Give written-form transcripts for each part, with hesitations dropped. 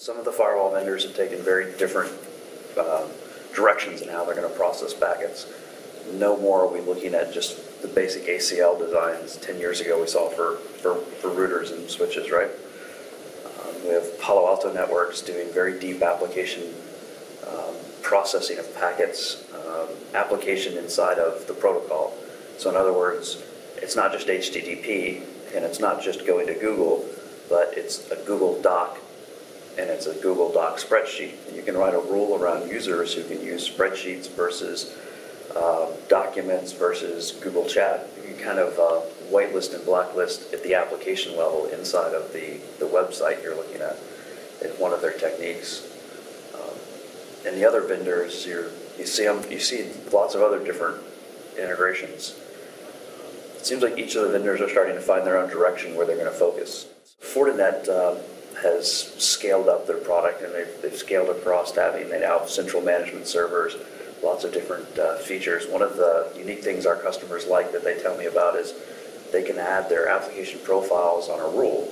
Some of the firewall vendors have taken very different directions in how they're going to process packets. No more are we looking at just the basic ACL designs 10 years ago we saw for routers and switches, right? We have Palo Alto Networks doing very deep application processing of packets, application inside of the protocol. So in other words, it's not just HTTP, and it's not just going to Google, but it's a Google Doc, and it's a Google Doc spreadsheet. And you can write a rule around users who can use spreadsheets versus documents versus Google Chat. You can kind of whitelist and blacklist at the application level inside of the website you're looking at. It's one of their techniques. And the other vendors, you see lots of other different integrations. It seems like each of the vendors are starting to find their own direction where they're going to focus. Fortinet has scaled up their product, and they've scaled across having, they now have central management servers, lots of different features. One of the unique things our customers like that they tell me about is they can add their application profiles on a rule.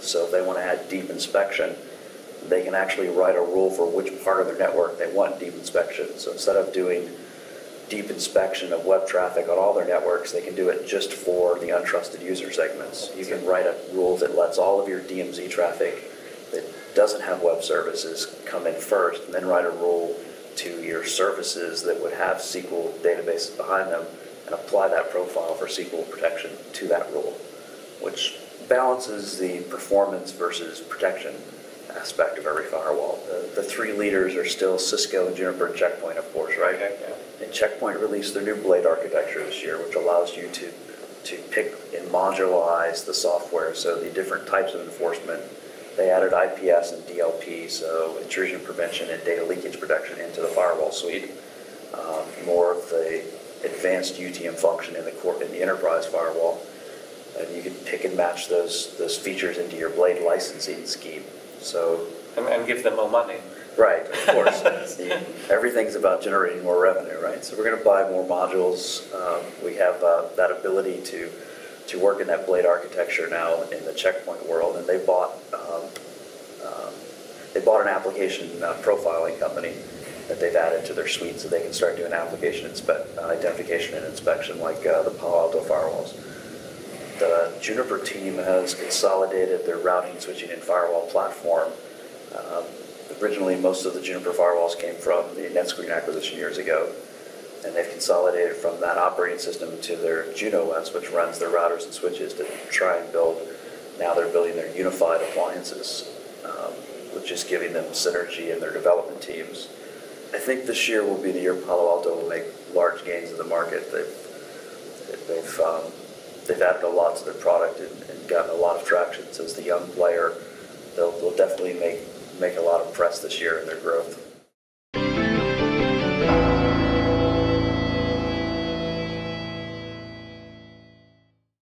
So if they want to add deep inspection, they can actually write a rule for which part of their network they want deep inspection. So instead of doing deep inspection of web traffic on all their networks, they can do it just for the untrusted user segments. You can write a rule that lets all of your DMZ traffic that doesn't have web services come in first, and then write a rule to your services that would have SQL databases behind them and apply that profile for SQL protection to that rule, which balances the performance versus protection aspect of every firewall. The three leaders are still Cisco and Juniper and Checkpoint, of course, right? Okay, yeah. And Checkpoint released their new Blade architecture this year, which allows you to pick and modularize the software, so the different types of enforcement. They added IPS and DLP, so intrusion prevention and data leakage protection, into the firewall suite. More of the advanced UTM function in the enterprise firewall. And you can pick and match those features into your Blade licensing scheme. So and give them more money. Right, of course. Everything's about generating more revenue, right? So we're going to buy more modules. We have that ability to work in that Blade architecture now in the Checkpoint world, and they bought an application profiling company that they've added to their suite, so they can start doing application identification and inspection like the Palo Alto firewalls. The Juniper team has consolidated their routing, switching, and firewall platform. Originally, most of the Juniper firewalls came from the NetScreen acquisition years ago, and they've consolidated from that operating system to their Juno OS, which runs their routers and switches to try and build. Now they're building their unified appliances, which is giving them synergy in their development teams. I think this year will be the year Palo Alto will make large gains in the market. They've added a lot to their product and gotten a lot of traction. So as the young player, they'll definitely make a lot of press this year in their growth.